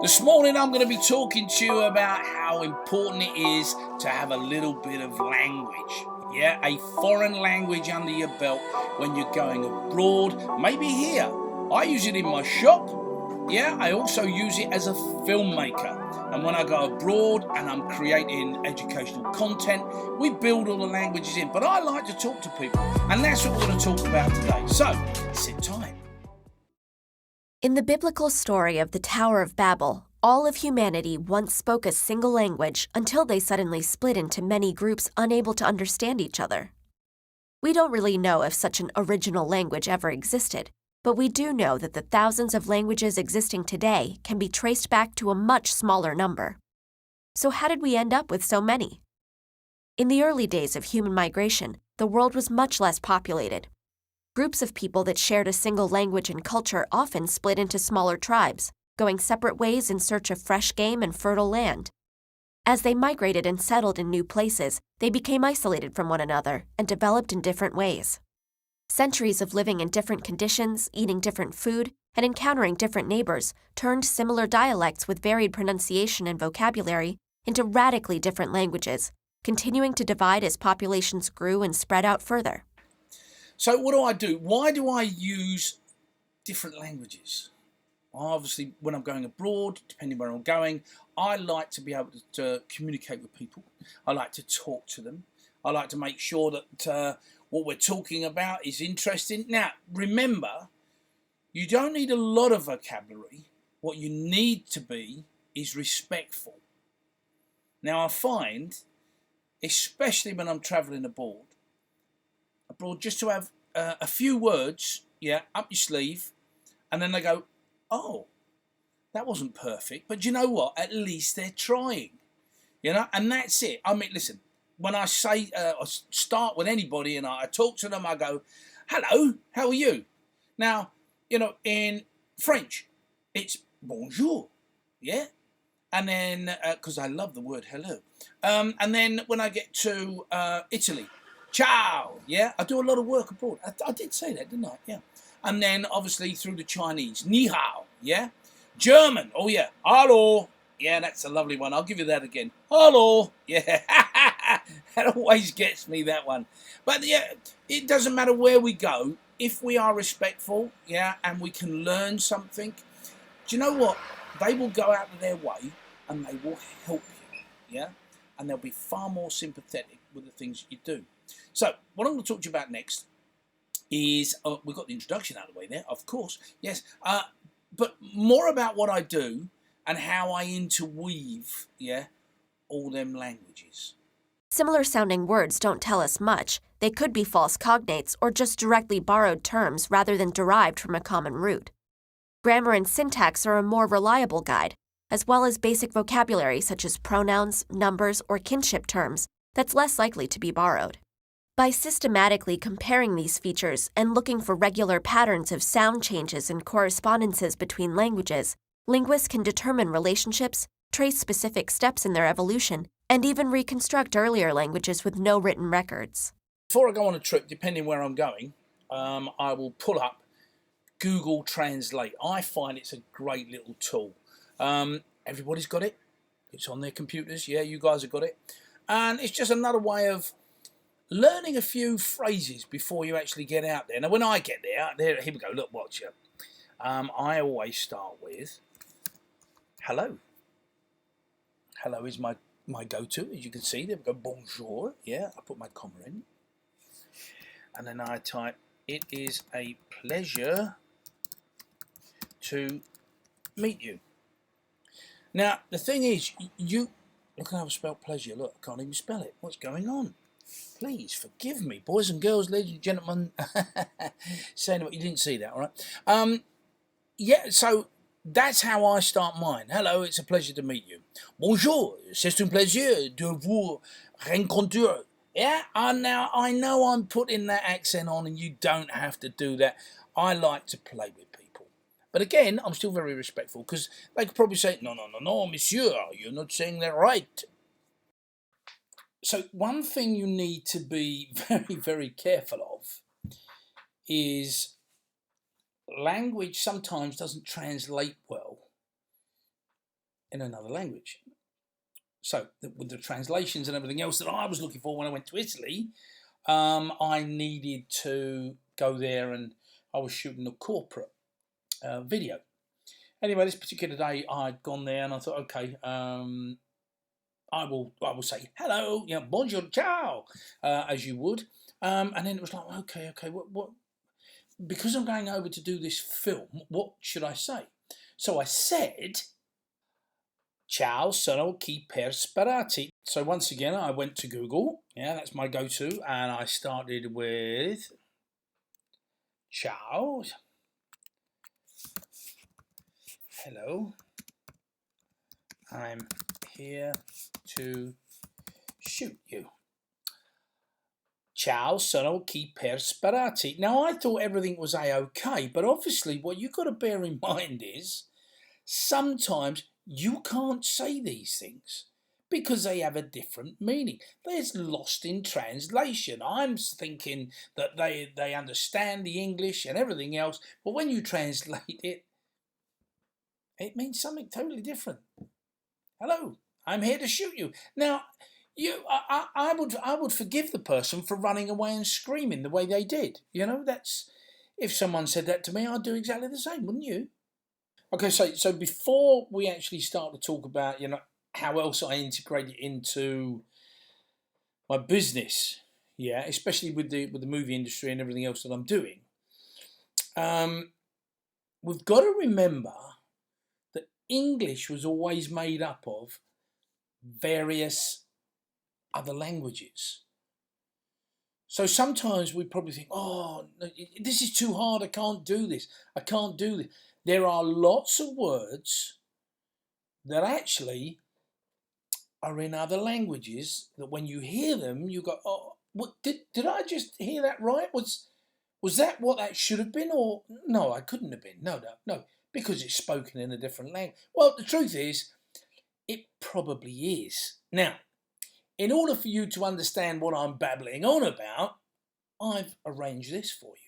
This morning I'm going to be talking to you about how important it is to have a little bit of language. Yeah, a foreign language under your belt when you're going abroad, maybe here. I use it in my shop. Yeah, I also use it as a filmmaker. And when I go abroad and I'm creating educational content, we build all the languages in. But I like to talk to people, and that's what we're going to talk about today. So, sit tight. In the biblical story of the Tower of Babel, all of humanity once spoke a single language until they suddenly split into many groups unable to understand each other. We don't really know if such an original language ever existed, but we do know that the thousands of languages existing today can be traced back to a much smaller number. So how did we end up with so many? In the early days of human migration, the world was much less populated. Groups of people that shared a single language and culture often split into smaller tribes, going separate ways in search of fresh game and fertile land. As they migrated and settled in new places, they became isolated from one another and developed in different ways. Centuries of living in different conditions, eating different food, and encountering different neighbors turned similar dialects with varied pronunciation and vocabulary into radically different languages, continuing to divide as populations grew and spread out further. So what do? Why do I use different languages? Well, obviously, when I'm going abroad, depending where I'm going, I like to be able to communicate with people. I like to talk to them. I like to make sure that what we're talking about is interesting. Now, remember, you don't need a lot of vocabulary. What you need to be is respectful. Now, I find, especially when I'm traveling abroad, just to have a few words, up your sleeve, and then they go, oh, that wasn't perfect, but you know what? At least they're trying, and that's it. I mean, listen, when I say, I start with anybody and I talk to them, I go, hello, how are you? Now, in French, it's bonjour, yeah? And then, because I love the word hello. And then when I get to Italy, ciao, yeah? I do a lot of work abroad. I did say that, didn't I? Yeah. And then, obviously, through the Chinese, ni hao, yeah? German, oh yeah, hallo. Yeah, that's a lovely one. I'll give you that again. Hallo, yeah. That always gets me, that one. But yeah, it doesn't matter where we go. If we are respectful, yeah, and we can learn something, do you know what? They will go out of their way and they will help you, yeah? And they'll be far more sympathetic with the things you do. So, what I'm going to talk to you about next is, we've got the introduction out of the way there, of course, yes, but more about what I do and how I interweave, all them languages. Similar sounding words don't tell us much. They could be false cognates or just directly borrowed terms rather than derived from a common root. Grammar and syntax are a more reliable guide, as well as basic vocabulary such as pronouns, numbers, or kinship terms that's less likely to be borrowed. By systematically comparing these features and looking for regular patterns of sound changes and correspondences between languages, linguists can determine relationships, trace specific steps in their evolution, and even reconstruct earlier languages with no written records. Before I go on a trip, depending where I'm going, I will pull up Google Translate. I find it's a great little tool. Everybody's got it. It's on their computers. Yeah, you guys have got it. And it's just another way of learning a few phrases before you actually get out there. Now, when I get there, here we go. Look, watch it. I always start with hello. Hello is my go-to. As you can see, there we go. Bonjour. Yeah, I put my comma in. And then I type, it is a pleasure to meet you. Now, the thing is, look how I've spelled pleasure. Look, I can't even spell it. What's going on? Please forgive me, boys and girls, ladies and gentlemen. Saying what you didn't see that, all right? So that's how I start mine. Hello, it's a pleasure to meet you. Bonjour, c'est un plaisir de vous rencontrer. Yeah, now I know I'm putting that accent on, and you don't have to do that. I like to play with people. But again, I'm still very respectful, because they could probably say, no, monsieur, you're not saying that right. So one thing you need to be very, very careful of is language sometimes doesn't translate well in another language. So with the translations and everything else that I was looking for when I went to Italy, I needed to go there, and I was shooting a corporate video. Anyway, this particular day I'd gone there, and I thought, okay, I will say hello, bonjour, ciao, as you would, and then it was like, okay, what? Because I'm going over to do this film, what should I say? So I said, ciao, sono qui per sperarti. So once again, I went to Google. Yeah, that's my go-to, and I started with ciao. Hello. I'm here to shoot you. Ciao, sono qui per sperarti. Now, I thought everything was A-OK, but obviously what you've got to bear in mind is sometimes you can't say these things because they have a different meaning. There's lost in translation. I'm thinking that they understand the English and everything else, but when you translate it, it means something totally different. Hello, I'm here to shoot you. Now, I would forgive the person for running away and screaming the way they did. That's, if someone said that to me, I'd do exactly the same, wouldn't you? Okay, so before we actually start to talk about how else I integrate it into my business, especially with the movie industry and everything else that I'm doing, we've got to remember that English was always made up of various other languages. So sometimes we probably think, oh, this is too hard, I can't do this. There are lots of words that actually are in other languages that when you hear them, you go, oh, what, did I just hear that right? Was that what that should have been? Or no, I couldn't have been. No, because it's spoken in a different language. Well, the truth is, it probably is. Now, in order for you to understand what I'm babbling on about, I've arranged this for you.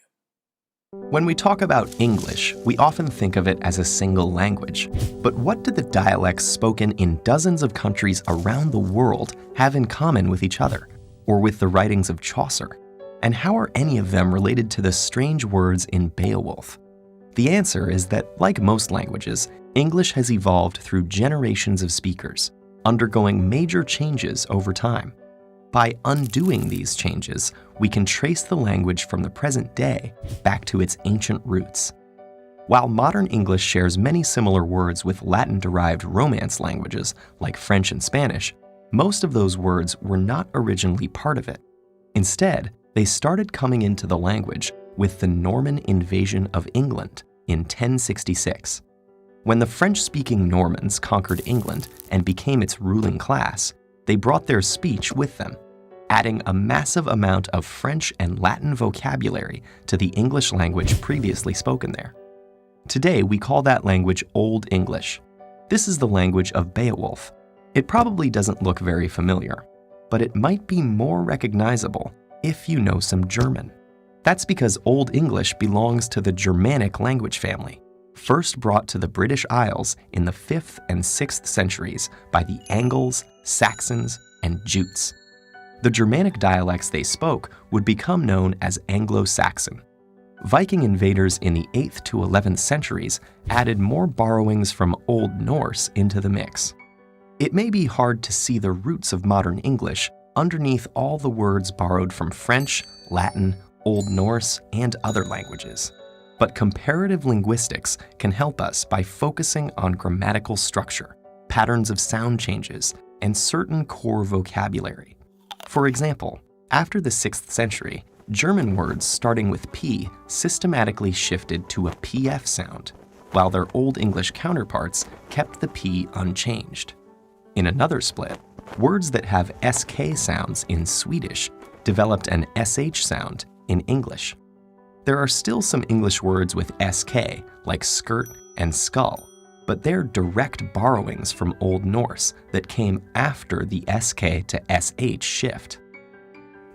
When we talk about English, we often think of it as a single language. But what do the dialects spoken in dozens of countries around the world have in common with each other, or with the writings of Chaucer? And how are any of them related to the strange words in Beowulf? The answer is that, like most languages, English has evolved through generations of speakers, undergoing major changes over time. By undoing these changes, we can trace the language from the present day back to its ancient roots. While modern English shares many similar words with Latin-derived Romance languages like French and Spanish, most of those words were not originally part of it. Instead, they started coming into the language with the Norman invasion of England in 1066. When the French-speaking Normans conquered England and became its ruling class, they brought their speech with them, adding a massive amount of French and Latin vocabulary to the English language previously spoken there. Today, we call that language Old English. This is the language of Beowulf. It probably doesn't look very familiar, but it might be more recognizable if you know some German. That's because Old English belongs to the Germanic language family, first brought to the British Isles in the 5th and 6th centuries by the Angles, Saxons, and Jutes. The Germanic dialects they spoke would become known as Anglo-Saxon. Viking invaders in the 8th to 11th centuries added more borrowings from Old Norse into the mix. It may be hard to see the roots of modern English underneath all the words borrowed from French, Latin, Old Norse, and other languages. But comparative linguistics can help us by focusing on grammatical structure, patterns of sound changes, and certain core vocabulary. For example, after the 6th century, German words starting with P systematically shifted to a PF sound, while their Old English counterparts kept the P unchanged. In another split, words that have SK sounds in Swedish developed an SH sound in English. There are still some English words with SK, like skirt and skull, but they're direct borrowings from Old Norse that came after the SK to SH shift.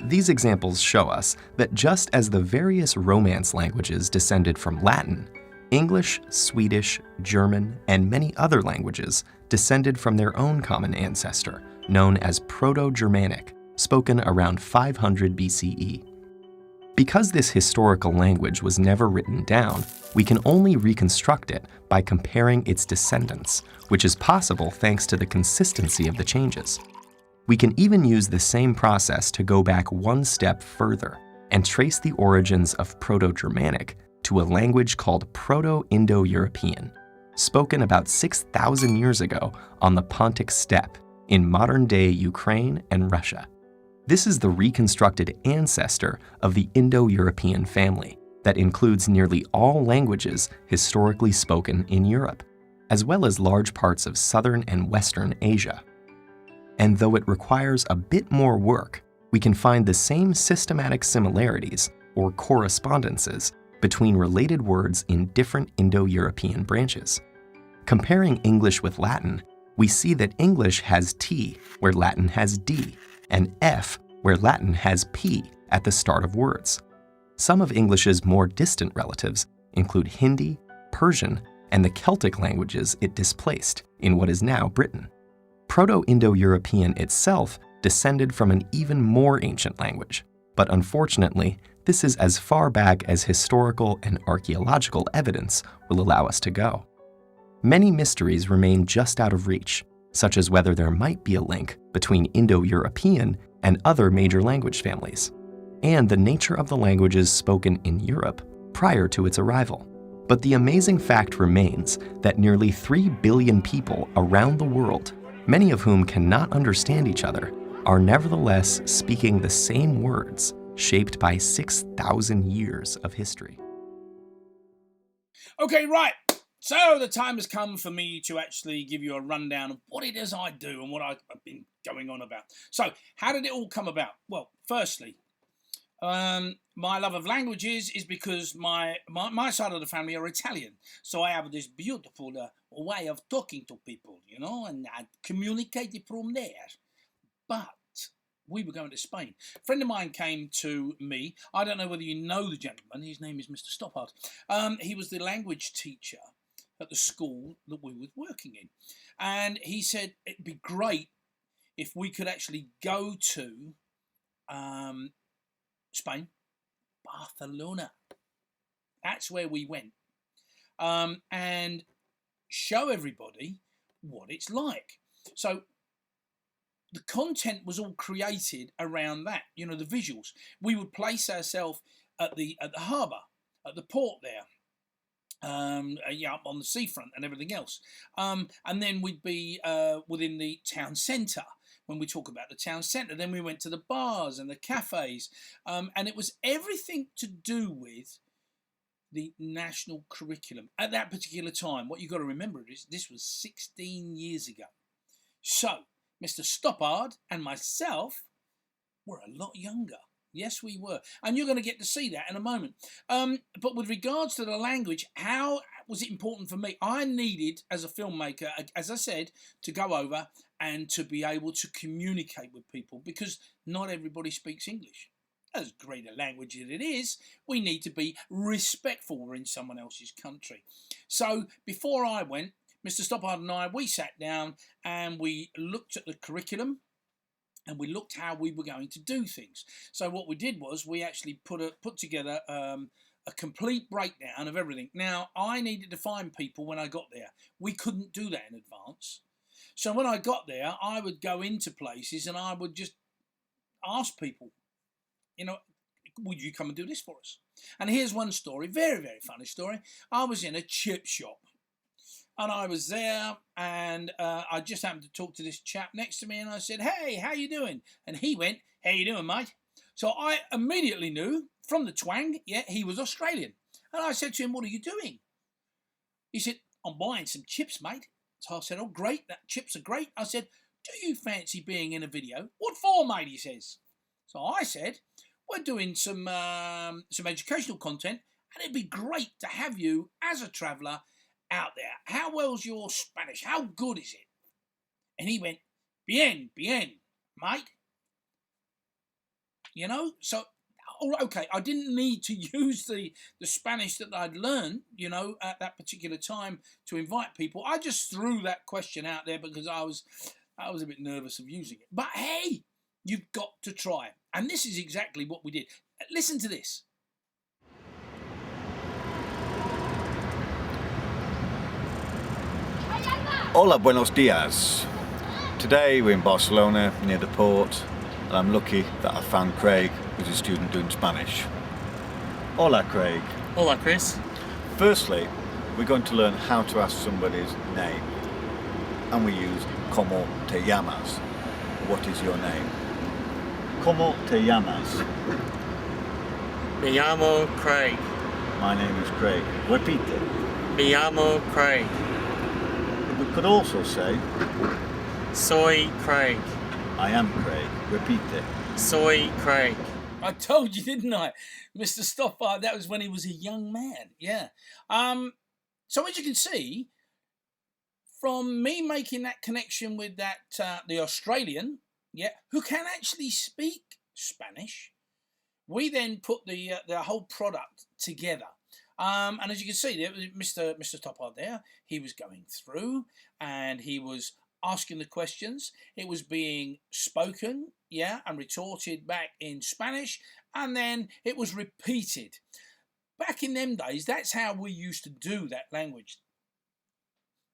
These examples show us that just as the various Romance languages descended from Latin, English, Swedish, German, and many other languages descended from their own common ancestor, known as Proto-Germanic, spoken around 500 BCE. Because this historical language was never written down, we can only reconstruct it by comparing its descendants, which is possible thanks to the consistency of the changes. We can even use the same process to go back one step further and trace the origins of Proto-Germanic to a language called Proto-Indo-European, spoken about 6,000 years ago on the Pontic Steppe in modern-day Ukraine and Russia. This is the reconstructed ancestor of the Indo-European family that includes nearly all languages historically spoken in Europe, as well as large parts of southern and western Asia. And though it requires a bit more work, we can find the same systematic similarities, or correspondences, between related words in different Indo-European branches. Comparing English with Latin, we see that English has T where Latin has D, and F where Latin has P at the start of words. Some of English's more distant relatives include Hindi, Persian, and the Celtic languages it displaced in what is now Britain. Proto-Indo-European itself descended from an even more ancient language, but unfortunately, this is as far back as historical and archaeological evidence will allow us to go. Many mysteries remain just out of reach, such as whether there might be a link between Indo-European and other major language families, and the nature of the languages spoken in Europe prior to its arrival. But the amazing fact remains that nearly 3 billion people around the world, many of whom cannot understand each other, are nevertheless speaking the same words shaped by 6,000 years of history. Okay, right. So the time has come for me to actually give you a rundown of what it is I do and what I've been going on about. So how did it all come about? Well, firstly, my love of languages is because my side of the family are Italian. So I have this beautiful way of talking to people, you know, and I communicate from there. But we were going to Spain. A friend of mine came to me. I don't know whether you know the gentleman. His name is Mr. Stoppard. He was the language teacher at the school that we were working in. And he said it'd be great if we could actually go to Spain, Barcelona. That's where we went. And show everybody what it's like. So the content was all created around that, you know, the visuals. We would place ourselves at the harbour, at the port there, up on the seafront and everything else. And then we'd be within the town centre. When we talk about the town centre, then we went to the bars and the cafes, and it was everything to do with the national curriculum at that particular time. What you've got to remember is this was 16 years ago. So Mr. Stoppard and myself were a lot younger. Yes, we were. And you're going to get to see that in a moment. But with regards to the language, how was it important for me? I needed, as a filmmaker, as I said, to go over and to be able to communicate with people, because not everybody speaks English. As great a language as it is, we need to be respectful. We're in someone else's country. So before I went, Mr. Stoppard and I, we sat down and we looked at the curriculum and we looked how we were going to do things. So what we did was we actually put together a complete breakdown of everything. Now, I needed to find people when I got there. We couldn't do that in advance. So when I got there, I would go into places and I would just ask people, you know, would you come and do this for us? And here's one story, very, very funny story. I was in a chip shop. And I was there, and I just happened to talk to this chap next to me, and I said, "Hey, how you doing?" And he went, "How you doing, mate?" So I immediately knew from the twang, yeah, he was Australian. And I said to him, "What are you doing?" He said, "I'm buying some chips, mate." So I said, "Oh, great, that chips are great." I said, "Do you fancy being in a video?" "What for, mate?" he says. So I said, "We're doing some educational content, and it'd be great to have you as a traveller out there. How well's your Spanish? How good is it?" And he went, "Bien, bien, mate." You know, so Okay, I didn't need to use the Spanish that I'd learned, at that particular time to invite people. I just threw that question out there because I was a bit nervous of using it. But hey, you've got to try it. And this is exactly what we did. Listen to this. Hola, buenos dias. Today we're in Barcelona, near the port, and I'm lucky that I found Craig, who's a student doing Spanish. Hola, Craig. Hola, Chris. Firstly, we're going to learn how to ask somebody's name, and we use ¿Cómo te llamas? What is your name? ¿Cómo te llamas? Me llamo Craig. My name is Craig. Repite. Me llamo Craig. We could also say, Soy Craig. I am Craig. Repite. Soy Craig. I told you, didn't I? Mr. Stoppard, that was when he was a young man. Yeah. So as you can see, from me making that connection with the Australian, who can actually speak Spanish, we then put the whole product together. And as you can see, there was Mr. Stoppard there. He was going through and he was asking the questions. It was being spoken, and retorted back in Spanish, and then it was repeated. Back in them days, that's how we used to do that language.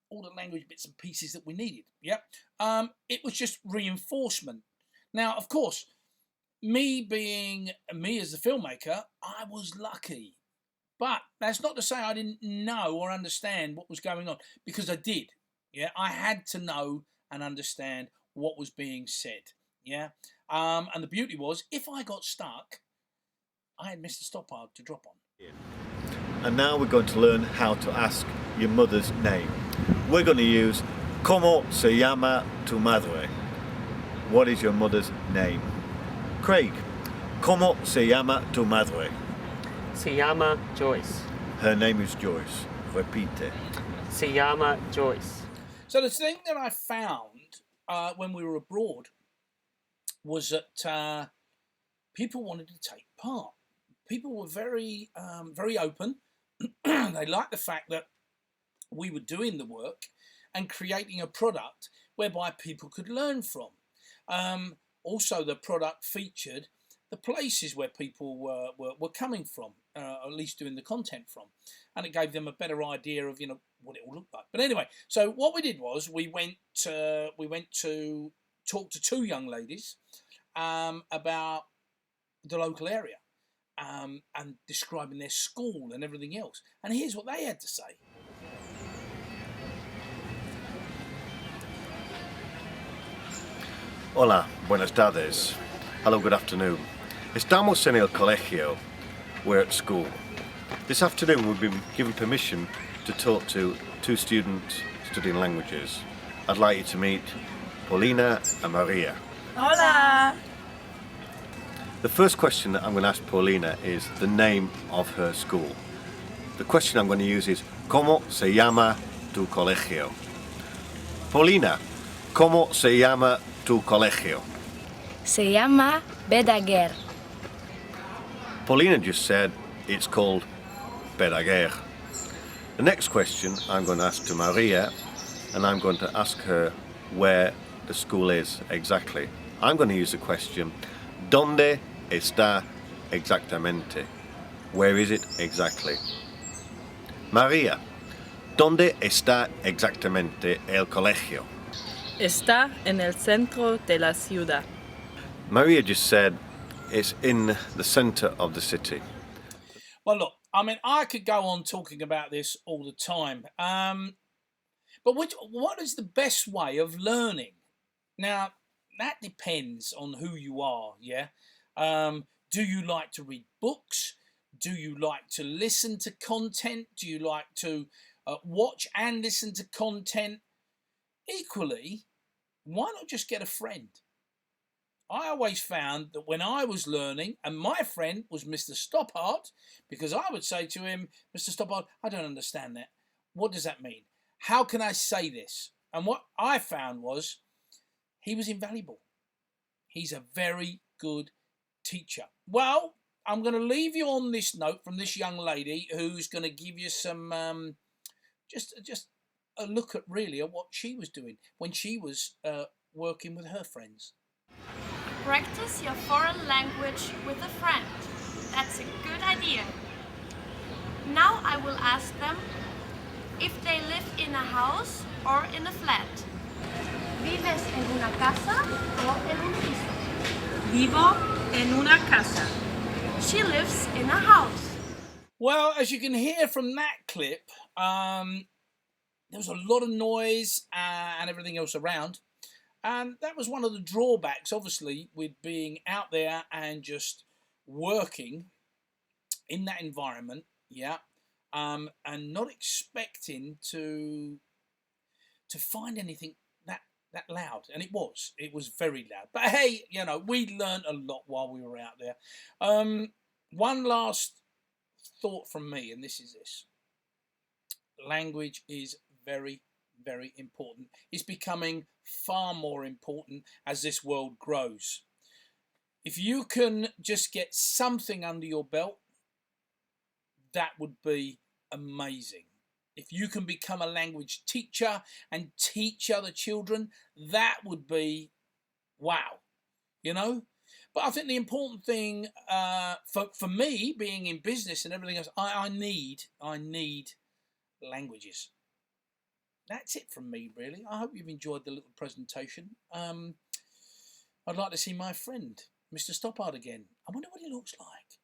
All the language bits and pieces that we needed. It was just reinforcement. Now, of course, me being me as the filmmaker, I was lucky. But that's not to say I didn't know or understand what was going on, because I did. I had to know and understand what was being said. And the beauty was, if I got stuck, I had Mr. Stoppard to drop on. And now we're going to learn how to ask your mother's name. We're going to use ¿Cómo se llama tu madre? What is your mother's name? Craig, ¿Cómo se llama tu madre? Se llama Joyce. Her name is Joyce. Repite. Se llama Joyce. So the thing that I found when we were abroad was that people wanted to take part. People were very, very open. They liked the fact that we were doing the work and creating a product whereby people could learn from. Also, the product featured the places where people were coming from, or at least doing the content from, and it gave them a better idea of what it all looked like. But anyway, so what we did was we went to talk to two young ladies about the local area and describing their school and everything else. And here's what they had to say. Hola, buenas tardes. Hello, good afternoon. Estamos en el colegio. We're at school. This afternoon we've been given permission to talk to two students studying languages. I'd like you to meet Paulina and Maria. Hola! The first question that I'm going to ask Paulina is the name of her school. The question I'm going to use is ¿Cómo se llama tu colegio? Paulina, ¿cómo se llama tu colegio? Se llama Bedaguer. Paulina just said it's called Bedaguer. The next question I'm going to ask to Maria, and I'm going to ask her where the school is exactly. I'm going to use the question, ¿Dónde está exactamente? Where is it exactly? Maria, ¿dónde está exactamente el colegio? Está en el centro de la ciudad. Maria just said it's in the centre of the city. Well, look, I mean, I could go on talking about this all the time. But what is the best way of learning? Now, that depends on who you are, do you like to read books? Do you like to listen to content? Do you like to watch and listen to content? Equally, why not just get a friend? I always found that when I was learning, and my friend was Mr. Stoppard, because I would say to him, Mr. Stoppard, I don't understand that. What does that mean? How can I say this? And what I found was he was invaluable. He's a very good teacher. Well, I'm going to leave you on this note from this young lady who's going to give you some just a look at really at what she was doing when she was working with her friends. Practice your foreign language with a friend. That's a good idea. Now I will ask them if they live in a house or in a flat. ¿Vives en una casa o en un piso? Vivo en una casa. She lives in a house. Well, as you can hear from that clip, there was a lot of noise and everything else around. And that was one of the drawbacks, obviously, with being out there and just working in that environment, and not expecting to find anything that loud. And it was very loud. But hey, we learned a lot while we were out there. One last thought from me, and this is this. Language is very, very important. It's becoming far more important as this world grows. If you can just get something under your belt, that would be amazing. If you can become a language teacher and teach other children, that would be wow, But I think the important thing for me, being in business and everything else, I need languages. That's it from me, really. I hope you've enjoyed the little presentation. I'd like to see my friend, Mr. Stoppard, again. I wonder what he looks like.